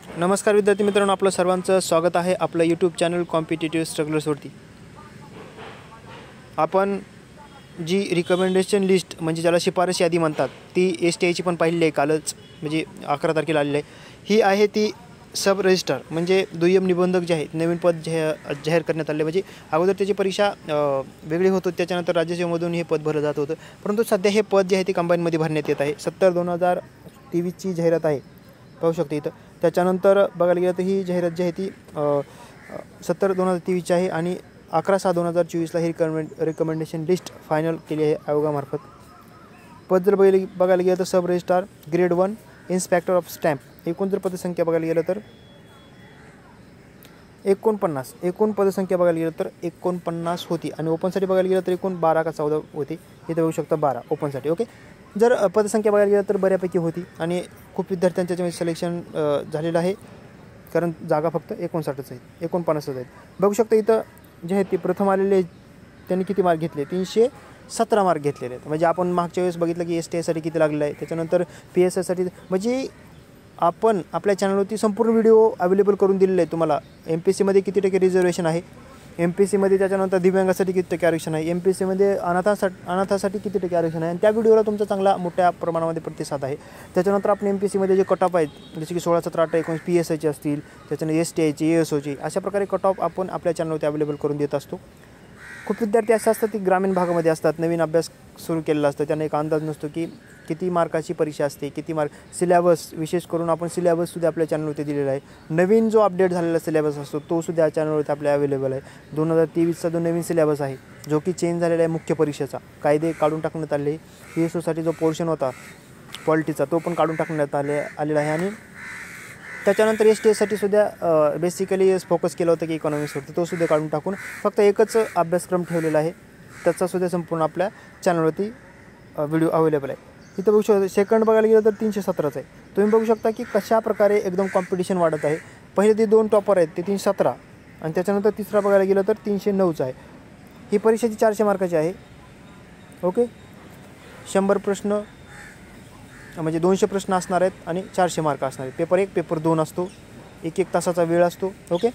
नमस्कार विद्यार्थी मित्रांनो, आपलं सर्वांचं स्वागत आहे आपलं यूट्यूब चॅनल कॉम्पिटिटिव्ह स्ट्रगलर्सवरती. आपण जी रिकमेंडेशन लिस्ट म्हणजे ज्याला शिफारस यादी म्हणतात ती STIची पण पाहिली आहे कालच, म्हणजे 11 तारखेला आलेली आहे. ही आहे ती सब रजिस्ट्रार म्हणजे दुय्यम निबंधक जे आहेत, नवीन पद जाहीर करण्यात आले. म्हणजे अगोदर त्याची परीक्षा वेगळी होत होती, त्याच्यानंतर राज्यसेवेमधून हे पद भरलं जात होतं. परंतु सध्या हे पद जे आहे ते कंबाईनमध्ये भरण्यात येत आहे. 70/2023ची जाहिरात आहे, पाहू शकते इथं. त्याच्यानंतर बघायला गेलं तर ही जाहिरात जी आहे ती 70/2023ची आहे आणि 11/6/2024ला ही रिकमेंडेशन लिस्ट फायनल केली आहे आयोगामार्फत. पद जर बघायला गेलं तर sub registrar grade 1 inspector of stamp. एकूण जर पदसंख्या बघायला गेलं तर 49. एकूण पदसंख्या बघायला गेलं तर 49 होती आणि ओपनसाठी बघायला गेलं तर एकूण 12 का 14 होती. इथे बघू शकता 12 ओपनसाठी. ओके, जर पदसंख्या बघायला गेलं तर बऱ्यापैकी होती आणि खूप विद्यार्थ्यांच्या त्याच्यामध्ये सिलेक्शन झालेलं आहे, कारण जागा फक्त 59च आहेत, 49च आहेत. बघू शकता इथं जे आहे ते प्रथम आलेले त्यांनी किती मार्क घेतले, 317 मार्क घेतलेले आहेत. म्हणजे आपण मागच्या वेळेस बघितलं की STIसाठी किती लागलं आहे, त्याच्यानंतर PSIसाठी. म्हणजे आपण आपल्या चॅनलवरती संपूर्ण व्हिडिओ अवेलेबल करून दिलेले आहे तुम्हाला. MPSCमध्ये किती टक्के रिझर्वेशन आहे, MPSCमध्ये त्याच्यानंतर दिव्यांगासाठी किती टक्के आरक्षण आहे, MPSCमध्ये अनाथासाठी किती टक्के आरक्षण आहे, आणि त्या व्हिडिओला तुमचा चांगला मोठ्या प्रमाणामध्ये प्रतिसाद आहे. त्याच्यानंतर आपण MPSCमध्ये जे कट ऑफ आहेत जसे की 16, 17, 18, 19 PSIचे असतील, त्याच्यानंतर STIचे, ASOचे, अशा प्रकारे कट ऑफ आपण आपल्या चॅनलवरती अवेलेबल करून देत असतो. खूप विद्यार्थी असे असतात की ग्रामीण भागामध्ये असतात, नवीन अभ्यास सुरू केलेला असतं, त्यांना एक अंदाज नसतो की किती मार्काची परीक्षा असते, किती मार्क. सिलेबस विशेष करून आपण सिलेबससुद्धा आपल्या चॅनलवरती दिलेला आहे. नवीन जो अपडेट झालेला सिलेबस असतो तो सुद्धा चॅनलवरती आपल्या अवेलेबल आहे. 2023चा जो नवीन सिलेबस आहे जो की चेंज झालेला आहे, मुख्य परीक्षेचा कायदे काढून टाकण्यात आले. PSOसाठी जो पोर्शन होता पॉलिटीचा तो पण काढून टाकण्यात आलेला आहे. आणि त्याच्यानंतर STIसाठी सुद्धा बेसिकली फोकस केलं होतं की इकॉनॉमिक्सवरती, तो सुद्धा काढून टाकून फक्त एकच अभ्यासक्रम ठेवलेला आहे. त्याचासुद्धा संपूर्ण आपल्या चॅनलवरती व्हिडिओ अवेलेबल आहे. इथं बघू शकता सेकंड बघायला गेलं तर 317 आहे. तुम्ही बघू शकता की कशा प्रकारे एकदम कॉम्पिटिशन वाढत आहे. पहिले ते 2 टॉपर आहेत ते 317 आणि त्याच्यानंतर तिसरा बघायला गेलं तर 309 आहे. ही परीक्षेची 400 मार्काची आहे. ओके, 100 प्रश्न म्हणजे 200 प्रश्न असणार आहेत आणि 400 मार्क असणार आहेत. पेपर 1, पेपर 2 असतो, 1 तासाचा वेळ असतो. ओके,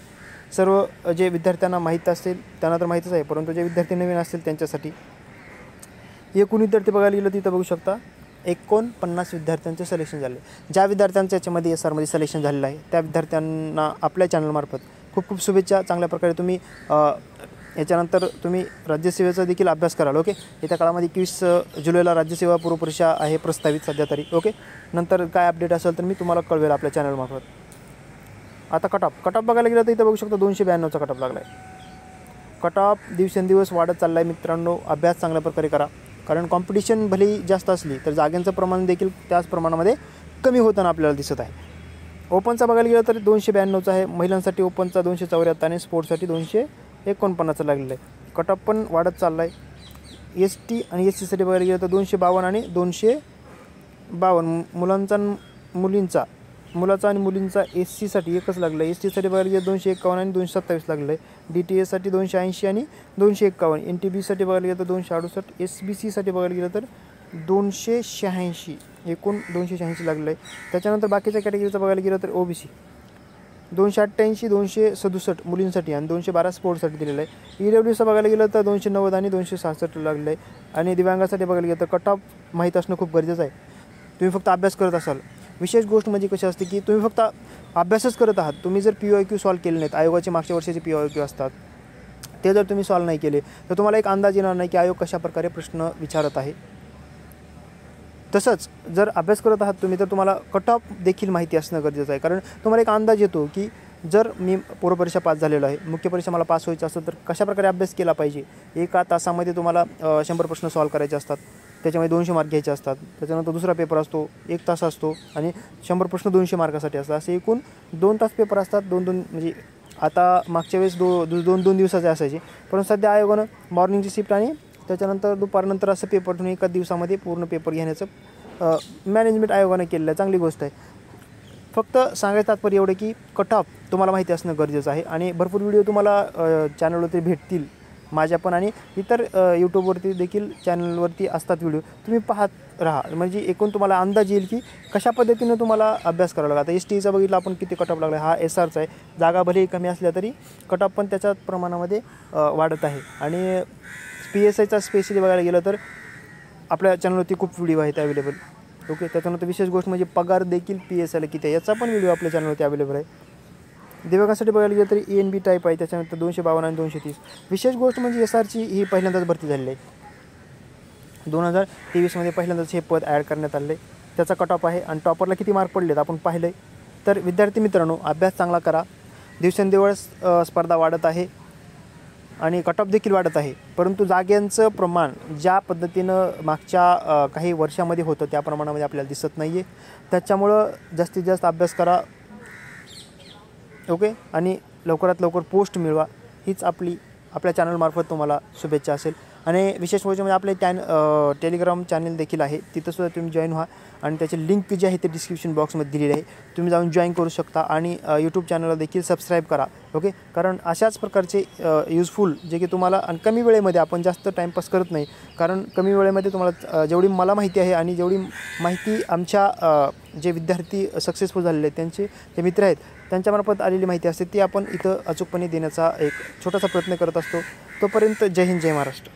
सर्व जे विद्यार्थ्यांना माहीत असेल त्यांना तर माहीतच आहे, परंतु जे विद्यार्थी नवीन असतील त्यांच्यासाठी. एकूण विद्यार्थी बघायला गेलं तिथं बघू शकता 49 विद्यार्थ्यांचे सिलेक्शन झाले. ज्या विद्यार्थ्यांचं याच्यामध्ये SRमध्ये सिलेक्शन झालेलं आहे त्या विद्यार्थ्यांना आपल्या चॅनलमार्फत खूप खूप शुभेच्छा. चांगल्या प्रकारे तुम्ही याच्यानंतर तुम्ही राज्यसेवेचा देखील अभ्यास कराल. ओके, येत्या काळामध्ये 21 जुलैला राज्यसेवा पूर्वपरीक्षा आहे प्रस्तावित सध्या तरी. ओके, नंतर काय अपडेट असेल तर मी तुम्हाला कळवेल आपल्या चॅनलमार्फत. आता कट ऑफ बघायला गेलं तर इथं बघू शकता 292चा कट ऑफ लागला आहे. कट ऑफ दिवसेंदिवस वाढत चालला आहे मित्रांनो. अभ्यास चांगल्या प्रकारे करा, कारण कॉम्पिटिशन भलेही जास्त असली तर जागांचं प्रमाण देखील त्याच प्रमाणामध्ये कमी होताना आपल्याला दिसत आहे. ओपनचा बघायला गेलं तर 292चा आहे, महिलांसाठी ओपनचा 274 आणि स्पोर्ट्ससाठी 249 लागलेलं आहे. कट ऑफ पण वाढत चालला आहे. ST आणि SCसाठी बघायला गेलं तर 252 आणि 252. मुलाचा आणि मुलींचा SCसाठी एकच लागलं आहे. STसाठी बघायला गेलं 251 आणि 227 लागलं आहे. DTAसाठी 280 आणि 251. NTBसाठी बघायला गेलं तर 268. SBCसाठी बघायला गेलं तर 286. एकूण 286 लागलं आहे. त्याच्यानंतर बाकीच्या कॅटेगरीचं बघायला गेलं तर OBC 288, 267 मुलींसाठी आणि 212 स्पोर्ट्ससाठी दिलेलं आहे. EWCचं बघायला गेलं तर 290 आणि 266 लागलं आहे. आणि दिव्यांगासाठी बघायला गेलं तर कट ऑफ माहीत असणं खूप गरजेचं आहे. तुम्ही फक्त अभ्यास करत असाल. विशेष गोष्ट म्हणजे कशी असते की तुम्ही फक्त अभ्यासच करत आहात, तुम्ही जर PYQ सॉल्व केले नाहीत, आयोगाचे मागच्या वर्षाचे PYQ असतात ते जर तुम्ही सॉल्व नाही केले तर तुम्हाला एक अंदाज येणार नाही की आयोग कशाप्रकारे प्रश्न विचारत आहे. तसंच जर अभ्यास करत आहात तुम्ही तर तुम्हाला कट ऑफ देखील माहिती असणं गरजेचं आहे, कारण तुम्हाला एक अंदाज येतो की जर मी पूर्वपरीक्षा पास झालेलो आहे, मुख्य परीक्षा मला पास व्हायचं असेल तर कशाप्रकारे अभ्यास केला पाहिजे. एका तासामध्ये तुम्हाला 100 प्रश्न सॉल्व करायचे असतात, त्याच्यामध्ये 200 मार्क घ्यायचे असतात. त्याच्यानंतर दुसरा पेपर असतो 1 तास असतो आणि 100 प्रश्न 200 मार्कासाठी असतात. असे एकूण 2 तास पेपर असतात. 2 म्हणजे आता मागच्या वेळेस 2 दिवसाचे असायचे, पण सध्या आयोगानं मॉर्निंगची शिफ्ट आणि त्याच्यानंतर दुपारनंतर असं पेपर ठेवून एका दिवसामध्ये पूर्ण पेपर घेण्याचं मॅनेजमेंट आयोगानं केलेलं आहे. चांगली गोष्ट आहे. फक्त सांगायचं तात्पर्य एवढं की कट ऑफ तुम्हाला माहिती असणं गरजेचं आहे आणि भरपूर व्हिडिओ तुम्हाला चॅनलवरती भेटतील माझ्या पण आणि इतर यूट्यूबवरती देखील चॅनलवरती असतात व्हिडिओ, तुम्ही पाहत राहा. म्हणजे एकूण तुम्हाला अंदाज येईल की कशा पद्धतीनं तुम्हाला अभ्यास करावा लागला. आता STचा बघितलं आपण किती कट ऑफ लागला, हा SRचा आहे. जागा भलेही कमी असल्या तरी कट ऑफ पण त्याच्या प्रमाणामध्ये वाढत आहे. आणि PSIचा स्पेशली बघायला गेलं तर आपल्या चॅनलवरती खूप व्हिडिओ आहेत अवेलेबल. ओके, त्याच्यानंतर विशेष गोष्ट म्हणजे पगार देखील PSIला किती आहे याचा पण व्हिडिओ आपल्या चॅनलवरती अवेलेबल आहे. दिव्यांगासाठी बघायला गेलं तरी ENB टाईप आहे, त्याच्यानंतर 252 आणि 230. विशेष गोष्ट म्हणजे SRची ही पहिल्यांदाच भरती झालेली आहे. 2023मध्ये पहिल्यांदाच हे पद ॲड करण्यात आले. त्याचा कट ऑफ आहे आणि टॉपरला किती मार्क पडलेत आपण पाहिलं आहे. तर विद्यार्थी मित्रांनो, अभ्यास चांगला करा. दिवसेंदिवस स्पर्धा वाढत आहे आणि कट ऑफ देखील वाढत आहे. परंतु जागांचं प्रमाण ज्या पद्धतीनं मागच्या काही वर्षामध्ये होतं त्या प्रमाणामध्ये आपल्याला दिसत नाही आहे. त्याच्यामुळं जास्तीत जास्त अभ्यास करा. ओके, आणि लवकरात लवकर पोस्ट मिळवा हीच आपल्या चॅनलमार्फत तुम्हाला शुभेच्छा असेल. आणि विशेष गोष्ट म्हणजे आपले टेलिग्राम चॅनल देखील आहे, तिथंसुद्धा तुम्ही जॉईन व्हा आणि त्याची लिंक जी आहे ते डिस्क्रिप्शन बॉक्समध्ये दिलेली आहे, तुम्ही जाऊन जॉईन करू शकता. आणि यूट्यूब चॅनलला देखील सबस्क्राईब करा. ओके, कारण अशाच प्रकारचे यूजफुल जे की तुम्हाला आणि कमी वेळेमध्ये, आपण जास्त टाईमपास करत नाही, कारण कमी वेळेमध्ये तुम्हाला जेवढी मला माहिती आहे आणि जेवढी माहिती आमच्या जे विद्यार्थी सक्सेसफुल झालेले आहेत त्यांचे जे मित्र आहेत त्यांच्यामार्फत आलेली माहिती असते ती आपण इथं अचूकपणे देण्याचा एक छोटासा प्रयत्न करत असतो. तोपर्यंत जय हिंद, जय महाराष्ट्र.